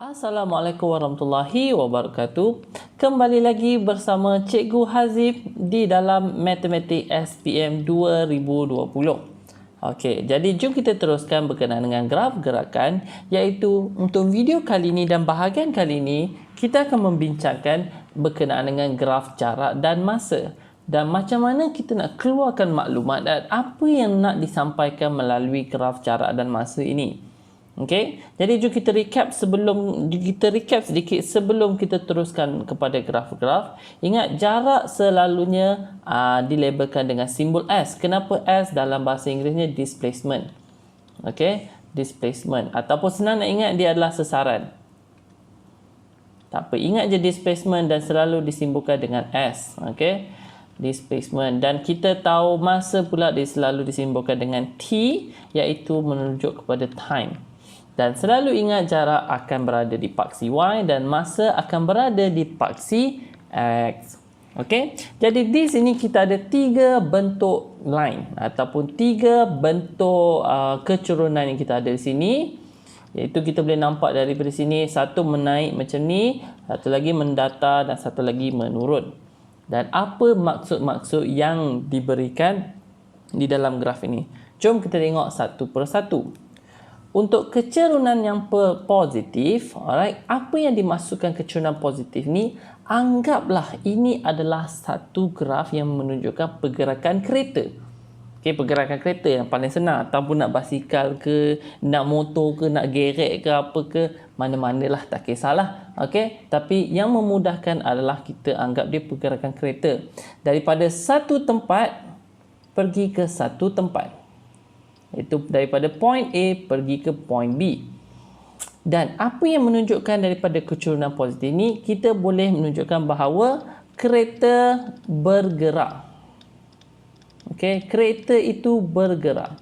Assalamualaikum warahmatullahi wabarakatuh. Kembali lagi bersama Cikgu Hazif di dalam Matematik SPM 2020. Okey, jadi jom kita teruskan berkenaan dengan graf gerakan, iaitu untuk video kali ini dan bahagian kali ini kita akan membincangkan berkenaan dengan graf jarak dan masa dan macam mana kita nak keluarkan maklumat dan apa yang nak disampaikan melalui graf jarak dan masa ini. Okey, jadi jom kita recap sedikit sebelum kita teruskan kepada graf-graf. Ingat, jarak selalunya dilabelkan dengan simbol S. Kenapa S? Dalam bahasa Inggerisnya displacement. Okey, displacement ataupun senang nak ingat dia adalah sesaran. Tak apa, ingat je displacement dan selalu disimbolkan dengan S. Okey, displacement, dan kita tahu masa pula dia selalu disimbolkan dengan T, iaitu menunjuk kepada time. Dan selalu ingat jarak akan berada di paksi Y dan masa akan berada di paksi X. Okey, jadi di sini kita ada 3 bentuk line ataupun 3 bentuk kecurunan yang kita ada di sini. Iaitu kita boleh nampak daripada sini, satu menaik macam ni, satu lagi mendatar dan satu lagi menurun. Dan apa maksud-maksud yang diberikan di dalam graf ini? Jom kita tengok satu persatu. Untuk kecerunan yang positif, alright, apa yang dimaksudkan kecerunan positif ni? Anggaplah ini adalah satu graf yang menunjukkan pergerakan kereta. Okey, pergerakan kereta yang paling senang, ataupun nak basikal ke, nak motor ke, nak gerek ke, apa ke, mana-manalah, tak kisahlah. Okey, tapi yang memudahkan adalah kita anggap dia pergerakan kereta daripada satu tempat pergi ke satu tempat. Itu daripada point A pergi ke point B. Dan apa yang menunjukkan daripada kecurunan positif ni, kita boleh menunjukkan bahawa kereta bergerak. Okay, kereta itu bergerak,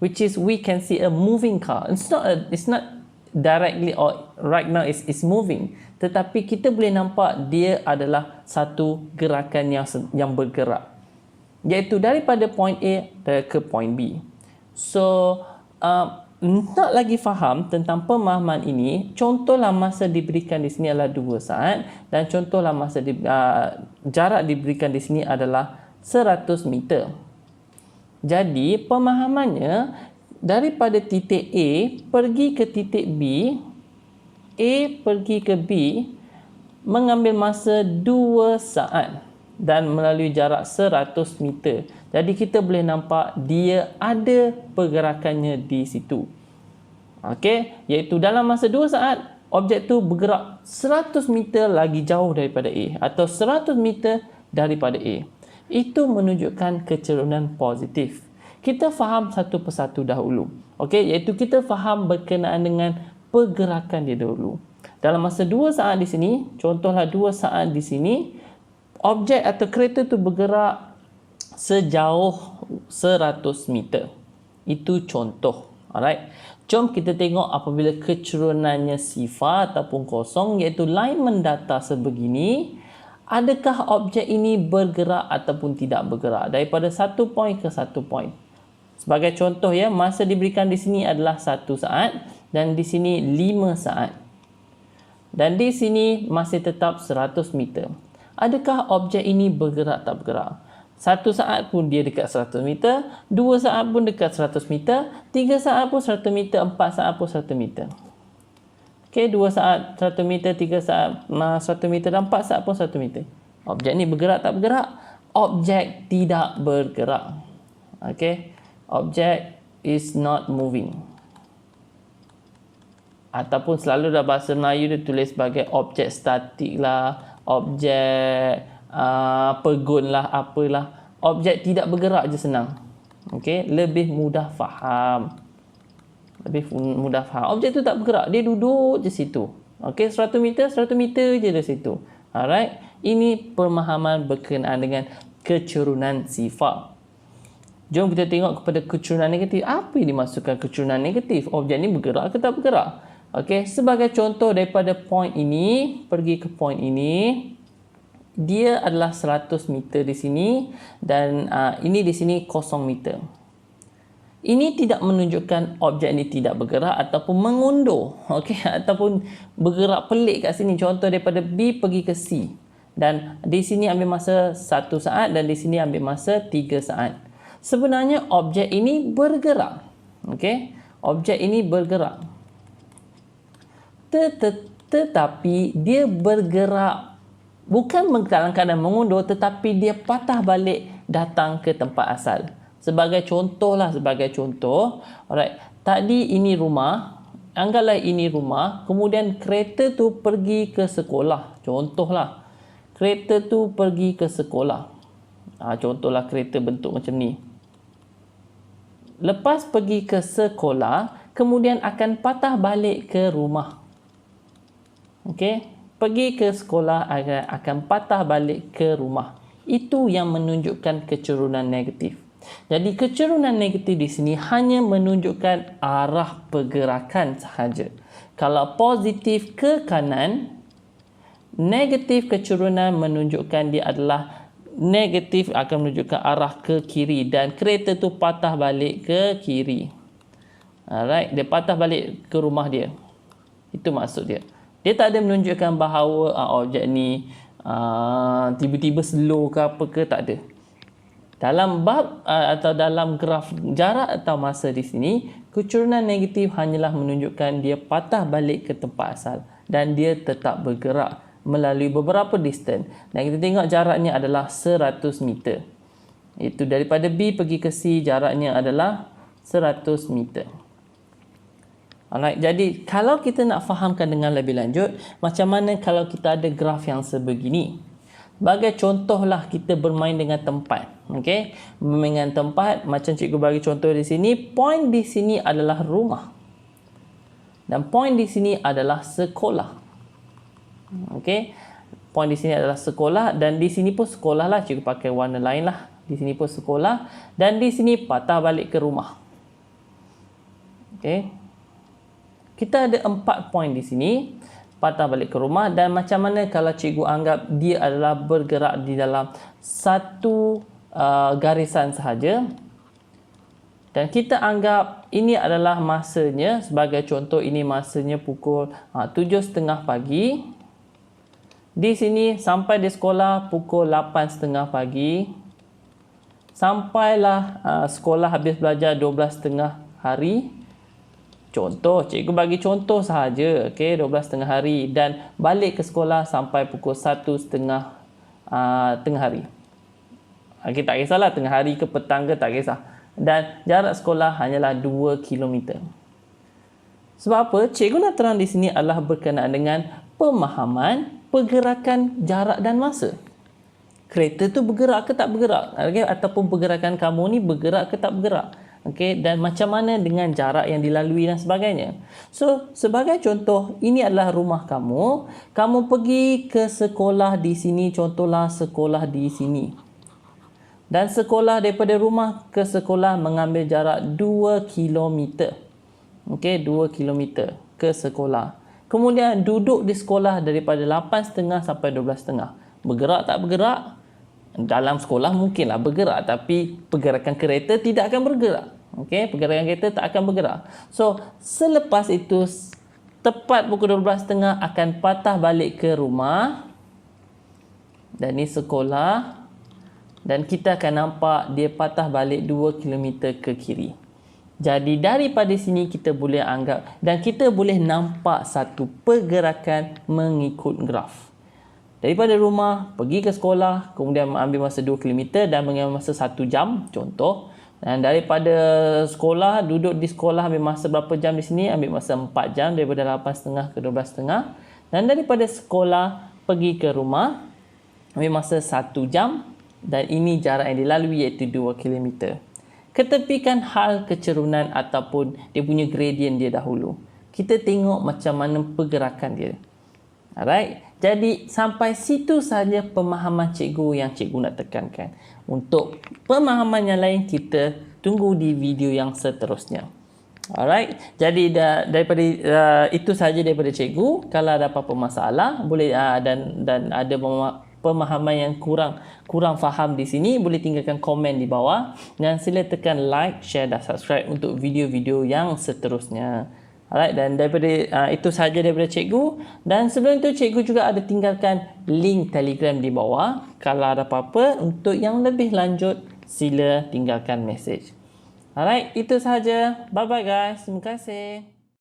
which is we can see a moving car. It's not directly or right now it's moving, tetapi kita boleh nampak dia adalah satu gerakan yang bergerak, iaitu daripada point A ke point B. So, nak lagi faham tentang pemahaman ini, contohlah masa diberikan di sini adalah 2 saat dan contohlah masa jarak diberikan di sini adalah 100 meter. Jadi, pemahamannya daripada titik A pergi ke titik B, A pergi ke B mengambil masa 2 saat dan melalui jarak 100 meter. Jadi kita boleh nampak dia ada pergerakannya di situ. Okey, iaitu dalam masa 2 saat objek tu bergerak 100 meter lagi jauh daripada A atau 100 meter daripada A. Itu menunjukkan kecerunan positif. Kita faham satu persatu dahulu. Okey, iaitu kita faham berkenaan dengan pergerakan dia dahulu. Dalam masa 2 saat di sini, contohlah 2 saat di sini, objek atau kereta tu bergerak sejauh 100 meter. Itu contoh. Alright. Jom kita tengok apabila kecurunannya sifar ataupun kosong, iaitu line mendatar sebegini. Adakah objek ini bergerak ataupun tidak bergerak daripada satu point ke satu point? Sebagai contoh ya, masa diberikan di sini adalah 1 saat dan di sini 5 saat. Dan di sini masih tetap 100 meter. Adakah objek ini bergerak tak bergerak? 1 saat pun dia dekat 100 meter, 2 saat pun dekat 100 meter, 3 saat pun 100 meter, 4 saat pun 100 meter. Okey, 2 saat 100 meter, 3 saat 100 meter dan 4 saat pun 100 meter. Objek ni bergerak tak bergerak? Objek tidak bergerak. Okey, objek is not moving. Ataupun selalu dalam bahasa Melayu dia tulis sebagai objek statik lah, objek pegun lah, apalah. Objek tidak bergerak je senang. Okey, lebih mudah faham. Objek tu tak bergerak, dia duduk je situ. Okey, 100 meter je dari situ. Alright, ini pemahaman berkenaan dengan kecurunan sifar. Jom kita tengok kepada kecurunan negatif. Apa yang dimaksudkan kecurunan negatif? Objek ni bergerak ke tak bergerak? Okey, sebagai contoh daripada point ini pergi ke point ini, dia adalah 100 meter di sini dan ini di sini 0 meter. Ini tidak menunjukkan objek ini tidak bergerak ataupun mengundur, okey, ataupun bergerak pelik kat sini. Contoh daripada B pergi ke C. Dan di sini ambil masa 1 saat dan di sini ambil masa 3 saat. Sebenarnya objek ini bergerak. Okey, objek ini bergerak. Tetapi dia bergerak bukan dalam keadaan mengundur, tetapi dia patah balik datang ke tempat asal. Sebagai contoh, alright, tadi ini rumah, anggaplah ini rumah, kemudian kereta tu pergi ke sekolah. Contohlah, kereta tu pergi ke sekolah. Contohlah kereta bentuk macam ni. Lepas pergi ke sekolah, kemudian akan patah balik ke rumah. Okey, pergi ke sekolah akan patah balik ke rumah. Itu yang menunjukkan kecerunan negatif. Jadi kecerunan negatif di sini hanya menunjukkan arah pergerakan sahaja. Kalau positif ke kanan, negatif kecerunan menunjukkan dia adalah negatif, akan menunjukkan arah ke kiri dan kereta tu patah balik ke kiri. Alright, dia patah balik ke rumah dia. Itu maksud dia. Dia tak ada menunjukkan bahawa objek ni tiba-tiba slow ke apa ke, tak ada. Dalam bab atau dalam graf jarak atau masa di sini, kecerunan negatif hanyalah menunjukkan dia patah balik ke tempat asal dan dia tetap bergerak melalui beberapa distance. Dan kita tengok jaraknya adalah 100 meter. Itu daripada B pergi ke C, jaraknya adalah 100 meter. Alright, jadi kalau kita nak fahamkan dengan lebih lanjut, macam mana kalau kita ada graf yang sebegini? Sebagai contohlah kita bermain dengan tempat. Okey, bermain dengan tempat, macam cikgu bagi contoh di sini, point di sini adalah rumah. Dan point di sini adalah sekolah. Okey, point di sini adalah sekolah dan di sini pun sekolah lah, cikgu pakai warna lain lah. Di sini pun sekolah dan di sini patah balik ke rumah. Okey, kita ada 4 point di sini, patah balik ke rumah. Dan macam mana kalau cikgu anggap dia adalah bergerak di dalam satu garisan sahaja, dan kita anggap ini adalah masanya, sebagai contoh ini masanya pukul 7.30 pagi. Di sini sampai di sekolah pukul 8.30 pagi. Sampailah sekolah habis belajar 12.30 hari. Contoh, cikgu bagi contoh sahaja, okey, 12.30 hari dan balik ke sekolah sampai pukul 1.30 tengah hari. Okey, tak kisahlah tengah hari ke petang ke, tak kisah. Dan jarak sekolah hanyalah 2 km. Sebab apa? Cikgu nak terang di sini adalah berkenaan dengan pemahaman pergerakan jarak dan masa. Kereta tu bergerak ke tak bergerak? Okay? Ataupun pergerakan kamu ni bergerak ke tak bergerak? Okey, dan macam mana dengan jarak yang dilalui dan sebagainya. So, sebagai contoh, ini adalah rumah kamu. Kamu pergi ke sekolah di sini, contohlah sekolah di sini. Dan sekolah daripada rumah ke sekolah mengambil jarak 2 km. Okey, 2 km ke sekolah. Kemudian duduk di sekolah daripada 8.30 sampai 12.30. Bergerak tak bergerak? Dalam sekolah mungkinlah bergerak, tapi pergerakan kereta tidak akan bergerak. Okey, pergerakan kereta tak akan bergerak. So, selepas itu tepat pukul 12.30 akan patah balik ke rumah. Dan ini sekolah. Dan kita akan nampak dia patah balik 2 km ke kiri. Jadi daripada sini kita boleh anggap dan kita boleh nampak satu pergerakan mengikut graf. Daripada rumah, pergi ke sekolah, kemudian ambil masa 2 km dan mengambil masa 1 jam, contoh. Dan daripada sekolah, duduk di sekolah ambil masa berapa jam di sini? Ambil masa 4 jam, daripada 8.30 ke 12.30. Dan daripada sekolah, pergi ke rumah, ambil masa 1 jam. Dan ini jarak yang dilalui iaitu 2 km. Ketepikan hal kecerunan ataupun dia punya gradient dia dahulu. Kita tengok macam mana pergerakan dia. Alright. Jadi sampai situ saja pemahaman cikgu yang cikgu nak tekankan. Untuk pemahaman yang lain kita tunggu di video yang seterusnya. Alright. Jadi daripada itu saja daripada cikgu. Kalau ada apa-apa masalah boleh dan ada pemahaman yang kurang faham di sini, boleh tinggalkan komen di bawah dan sila tekan like, share dan subscribe untuk video-video yang seterusnya. Alright, dan daripada itu sahaja daripada cikgu, dan sebelum itu cikgu juga ada tinggalkan link Telegram di bawah. Kalau ada apa-apa untuk yang lebih lanjut, sila tinggalkan message. Alright, itu sahaja. Bye bye guys. Terima kasih.